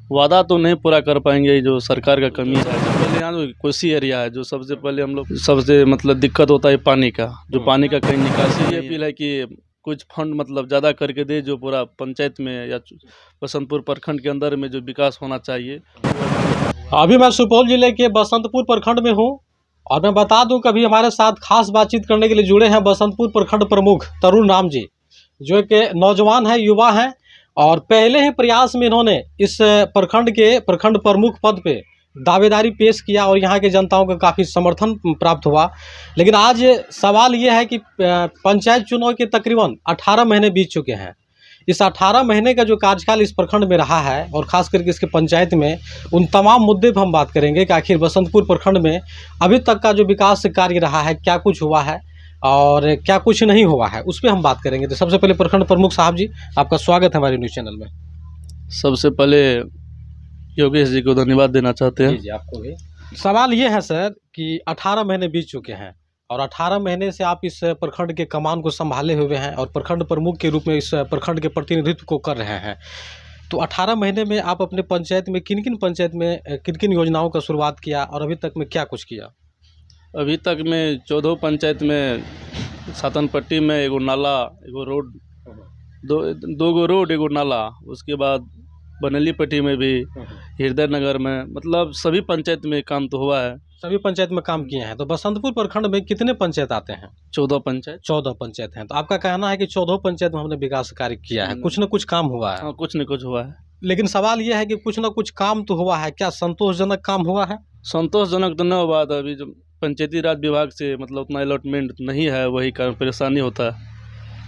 वादा तो नहीं पूरा कर पाएंगे, जो सरकार का कमी है। पहले यहाँ जो कोसी एरिया है, जो सबसे पहले हम लोग सबसे मतलब दिक्कत होता है पानी का, जो पानी का कहीं निकासी। ये अपील है कि कुछ फंड मतलब ज़्यादा करके दे, जो पूरा पंचायत में या बसंतपुर प्रखंड के अंदर में जो विकास होना चाहिए। अभी मैं सुपौल जिले के बसंतपुर प्रखंड में हूँ और मैं बता दूं कि अभी हमारे साथ खास बातचीत करने के लिए जुड़े हैं बसंतपुर प्रखंड प्रमुख तरुण राम जी, जो कि नौजवान हैं, युवा हैं और पहले ही प्रयास में इन्होंने इस प्रखंड के प्रखंड प्रमुख पद पे दावेदारी पेश किया और यहाँ के जनताओं का काफ़ी समर्थन प्राप्त हुआ। लेकिन आज सवाल ये है कि पंचायत चुनाव के तकरीबन 18 महीने बीत चुके हैं। इस 18 महीने का जो कार्यकाल इस प्रखंड में रहा है और ख़ास करके इसके पंचायत में, उन तमाम मुद्दे पर हम बात करेंगे कि आखिर बसंतपुर प्रखंड में अभी तक का जो विकास कार्य रहा है, क्या कुछ हुआ है और क्या कुछ नहीं हुआ है, उस पर हम बात करेंगे। तो सबसे पहले प्रखंड प्रमुख साहब जी, आपका स्वागत है हमारे न्यूज़ चैनल में। सबसे पहले योगेश जी को धन्यवाद देना चाहते हैं। जी आपको भी। सवाल ये है सर कि 18 महीने बीत चुके हैं और 18 महीने से आप इस प्रखंड के कमान को संभाले हुए हैं और प्रखंड प्रमुख के रूप में इस प्रखंड के प्रतिनिधित्व को कर रहे हैं। तो 18 महीने में आप अपने पंचायत में किन किन योजनाओं का शुरुआत किया और अभी तक में क्या कुछ किया? अभी तक में 14 पंचायत में सातनपट्टी में एगो नाला, एगो रोड, दो गो रोड, एगो नाला, उसके बाद बनलीपट्टी में भी, हृदय नगर में, मतलब सभी पंचायत में काम तो हुआ है। सभी पंचायत में काम किए हैं। तो बसंतपुर प्रखंड में कितने पंचायत आते हैं? 14 पंचायत। 14 पंचायत हैं। तो आपका कहना है कि 14 पंचायत में हमने विकास कार्य किया है, कुछ न कुछ काम हुआ है? हाँ, कुछ न कुछ हुआ है। लेकिन सवाल यह है कि कुछ न कुछ काम तो हुआ है, क्या संतोषजनक काम हुआ है? संतोषजनक तो न हुआ था। अभी जो पंचायती राज विभाग से मतलब उतना अलॉटमेंट नहीं है, वही कारण परेशानी होता है।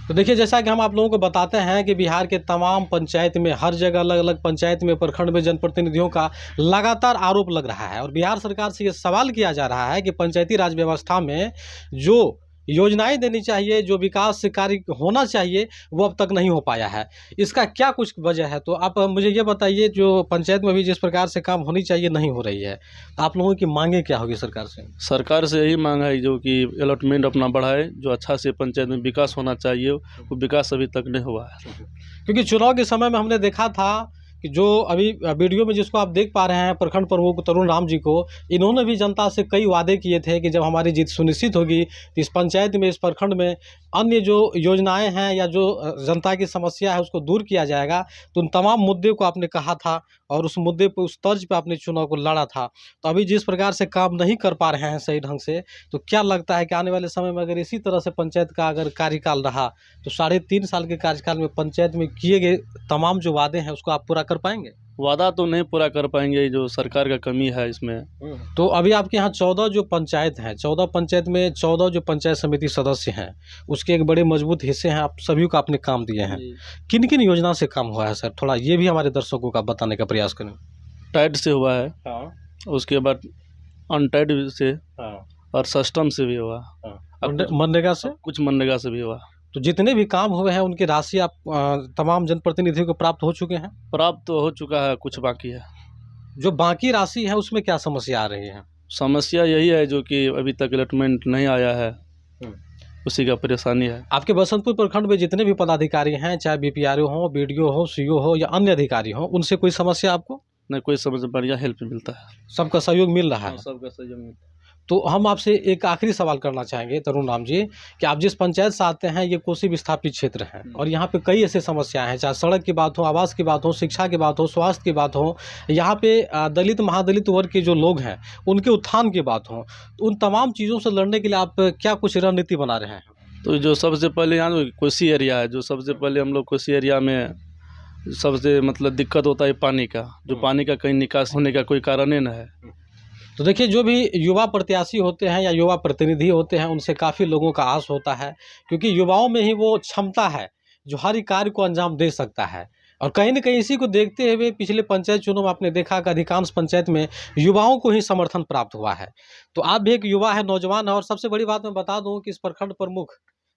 तो देखिए, जैसा कि हम आप लोगों को बताते हैं कि बिहार के तमाम पंचायत में हर जगह अलग अलग पंचायत में प्रखंड में जनप्रतिनिधियों का लगातार आरोप लग रहा है और बिहार सरकार से ये सवाल किया जा रहा है कि पंचायती राज व्यवस्था में जो योजनाएं देनी चाहिए, जो विकास कार्य होना चाहिए, वो अब तक नहीं हो पाया है। इसका क्या कुछ वजह है? तो आप मुझे ये बताइए, जो पंचायत में भी जिस प्रकार से काम होनी चाहिए नहीं हो रही है, आप लोगों की मांगे क्या होगी सरकार से? सरकार से यही मांग है जो कि अलॉटमेंट अपना बढ़ाए, जो अच्छा से पंचायत में विकास होना चाहिए, वो विकास अभी तक नहीं हुआ है। क्योंकि चुनाव के समय में हमने देखा था कि जो अभी वीडियो में जिसको आप देख पा रहे हैं प्रखंड प्रमुख तरुण राम जी को, इन्होंने भी जनता से कई वादे किए थे कि जब हमारी जीत सुनिश्चित होगी तो इस पंचायत में, इस प्रखंड में अन्य जो योजनाएं हैं या जो जनता की समस्या है उसको दूर किया जाएगा। तो उन तमाम मुद्दे को आपने कहा था और उस मुद्दे पर, उस तर्ज पर आपने चुनाव को लड़ा था। तो अभी जिस प्रकार से काम नहीं कर पा रहे हैं सही ढंग से, तो क्या लगता है कि आने वाले समय में अगर इसी तरह से पंचायत का अगर कार्यकाल रहा तो 3.5 साल के कार्यकाल में पंचायत में किए गए तमाम जो वादे हैं उसको आप पूरा कर पाएंगे? वादा तो नहीं पूरा कर पाएंगे, जो सरकार का कमी है इसमें। तो अभी आपके यहाँ 14 जो पंचायत हैं, 14 पंचायत में 14 जो पंचायत समिति सदस्य हैं, उसके एक बड़े मजबूत हिस्से हैं, आप सभी को आपने काम दिए हैं। किन किन योजना से काम हुआ है सर? थोड़ा ये भी हमारे दर्शकों का बताने का प्रयास करें। टाइड से हुआ है, हाँ, उसके बाद अनटाइड से, हाँ, और सिस्टम से भी हुआ, मनरेगा से, कुछ मनरेगा से भी हुआ। तो जितने भी काम हुए हैं उनकी राशि आप तमाम जनप्रतिनिधियों को प्राप्त हो चुके हैं? प्राप्त तो हो चुका है, कुछ बाकी है। जो बाकी राशि है उसमें क्या समस्या आ रही है? समस्या यही है जो कि अभी तक अलॉटमेंट नहीं आया है, उसी का परेशानी है। आपके बसंतपुर प्रखंड में जितने भी पदाधिकारी हैं, चाहे बीपीआरओ हो, बीडीओ हो, सीओ हो या अन्य अधिकारी हो, उनसे कोई समस्या आपको? न कोई समझ, बढ़िया हेल्प मिलता है, सबका सहयोग मिल रहा है? सबका सहयोग मिलता है। तो हम आपसे एक आखिरी सवाल करना चाहेंगे तरुण राम जी, कि आप जिस पंचायत से आते हैं ये कोसी विस्थापित क्षेत्र है और यहाँ पे कई ऐसे समस्याएं हैं, चाहे सड़क की बात हो, आवास की बात हो, शिक्षा की बात हो, स्वास्थ्य की बात हो, यहाँ पे दलित महादलित वर्ग के जो लोग हैं उनके उत्थान की बात हो, तो उन तमाम चीज़ों से लड़ने के लिए आप क्या कुछ रणनीति बना रहे हैं? तो जो सबसे पहले यहाँ जो कोसी एरिया है, जो सबसे पहले हम लोग कोसी एरिया में सबसे मतलब दिक्कत होता है पानी का, जो पानी का कहीं निकास होने का कोई कारण ही न है। तो देखिए, जो भी युवा प्रत्याशी होते हैं या युवा प्रतिनिधि होते हैं उनसे काफ़ी लोगों का आस होता है, क्योंकि युवाओं में ही वो क्षमता है जो हर एक कार्य को अंजाम दे सकता है। और कहीं न कहीं इसी को देखते हुए पिछले पंचायत चुनाव में आपने देखा कि अधिकांश पंचायत में युवाओं को ही समर्थन प्राप्त हुआ है। तो आप भी एक युवा है, नौजवान है और सबसे बड़ी बात मैं बता दूँ कि इस प्रखंड प्रमुख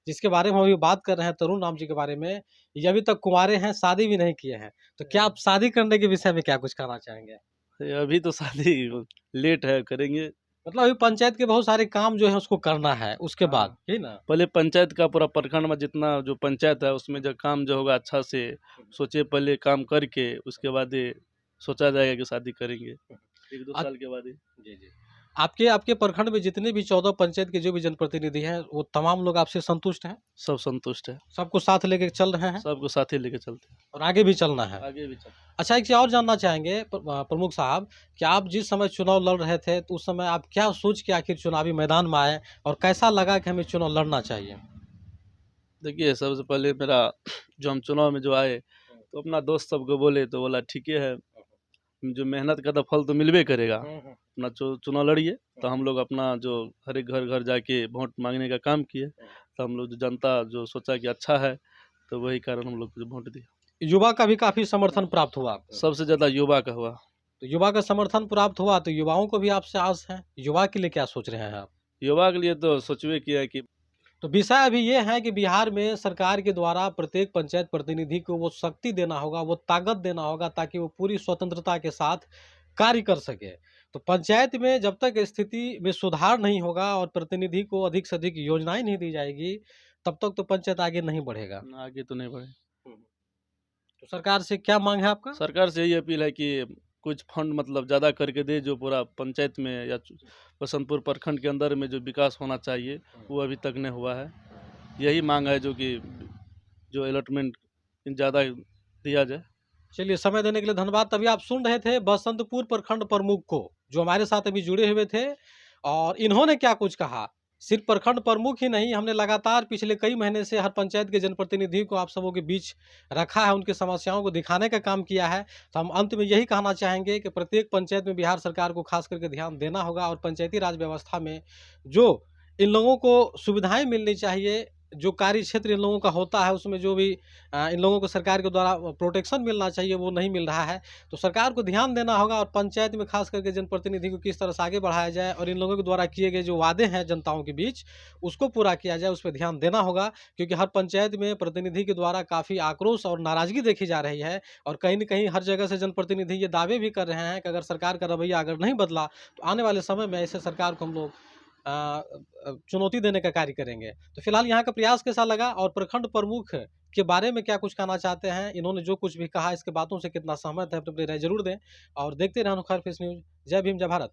जिसके बारे में हम अभी बात कर रहे हैं तरुण राम जी के बारे में, ये अभी तक कुंवारे हैं, शादी भी नहीं किए हैं। तो क्या आप शादी करने के विषय में क्या कुछ कहना चाहेंगे? अभी तो शादी लेट है, करेंगे। मतलब अभी पंचायत के बहुत सारे काम जो है उसको करना है, उसके बाद ही ना? पहले पंचायत का पूरा प्रखंड में जितना जो पंचायत है उसमें जो काम जो होगा अच्छा से सोचे, पहले काम करके उसके बाद सोचा जाएगा कि शादी करेंगे 1-2 आज- साल के बाद ही। जी जी। आपके प्रखंड में जितने भी 14 पंचायत के जो भी जनप्रतिनिधि हैं वो तमाम लोग आपसे संतुष्ट हैं? सब संतुष्ट है, सबको साथ लेके चल रहे हैं सबको साथ ही लेके चलते हैं, और आगे भी चलना है? आगे भी चल। अच्छा, एक चीज़ और जानना चाहेंगे प्रमुख साहब, कि आप जिस समय चुनाव लड़ रहे थे तो उस समय आप क्या सोच के आखिर चुनावी मैदान में आए और कैसा लगा कि हमें चुनाव लड़ना चाहिए? देखिए, सबसे पहले मेरा जो हम चुनाव में जो आए, तो अपना दोस्त सबको बोले तो बोला ठीक ही है, जो मेहनत का तो फल तो मिलबे करेगा। अपना चुनाव लड़िए, तो हम लोग अपना जो हर एक घर जाके वोट मांगने का काम किए। तो हम लोग जो जनता जो सोचा कि अच्छा है, तो वही कारण हम लोग को वोट दिया। युवा का भी काफ़ी समर्थन प्राप्त हुआ आपको। सबसे ज़्यादा युवा का हुआ। तो युवा का समर्थन प्राप्त हुआ तो युवाओं को भी आपसे आस है, युवा के लिए क्या सोच रहे हैं आप? युवा के लिए तो सोचबे किया कि तो विषय अभी ये है कि बिहार में सरकार के द्वारा प्रत्येक पंचायत प्रतिनिधि को वो शक्ति देना होगा, वो ताकत देना होगा, ताकि वो पूरी स्वतंत्रता के साथ कार्य कर सके। तो पंचायत में जब तक स्थिति में सुधार नहीं होगा और प्रतिनिधि को अधिक से अधिक योजनाएं नहीं दी जाएगी, तब तक तो पंचायत आगे नहीं बढ़ेगा। आगे तो नहीं बढ़े। तो सरकार से क्या मांग है आपका? सरकार से यही अपील है कि कुछ फंड मतलब ज़्यादा करके दे, जो पूरा पंचायत में या बसंतपुर प्रखंड के अंदर में जो विकास होना चाहिए वो अभी तक नहीं हुआ है। यही मांग है जो कि जो अलॉटमेंट ज़्यादा दिया जाए। चलिए, समय देने के लिए धन्यवाद। तभी आप सुन रहे थे बसंतपुर प्रखंड प्रमुख को, जो हमारे साथ अभी जुड़े हुए थे, और इन्होंने क्या कुछ कहा। सिर्फ प्रखंड प्रमुख ही नहीं, हमने लगातार पिछले कई महीने से हर पंचायत के जनप्रतिनिधि को आप सबों के बीच रखा है, उनकी समस्याओं को दिखाने का काम किया है। तो हम अंत में यही कहना चाहेंगे कि प्रत्येक पंचायत में बिहार सरकार को खास करके ध्यान देना होगा और पंचायती राज व्यवस्था में जो इन लोगों को सुविधाएं मिलनी चाहिए, जो कार्य क्षेत्र इन लोगों का होता है उसमें जो भी इन लोगों को सरकार के द्वारा प्रोटेक्शन मिलना चाहिए वो नहीं मिल रहा है। तो सरकार को ध्यान देना होगा और पंचायत में खास करके जनप्रतिनिधि को किस तरह से आगे बढ़ाया जाए और इन लोगों के द्वारा किए गए जो वादे हैं जनताओं के बीच उसको पूरा किया जाए, उस पर ध्यान देना होगा। क्योंकि हर पंचायत में प्रतिनिधि के द्वारा काफ़ी आक्रोश और नाराज़गी देखी जा रही है और कहीं न कहीं हर जगह से जनप्रतिनिधि ये दावे भी कर रहे हैं कि अगर सरकार का रवैया अगर नहीं बदला तो आने वाले समय में ऐसे सरकार को हम लोग चुनौती देने का कार्य करेंगे। तो फिलहाल यहाँ का प्रयास कैसा लगा और प्रखंड प्रमुख के बारे में क्या कुछ कहना चाहते हैं, इन्होंने जो कुछ भी कहा इसके बातों से कितना सहमत है, तो अपनी राय जरूर दें और देखते रहें खैर फेस न्यूज़। जय भीम, जय भारत।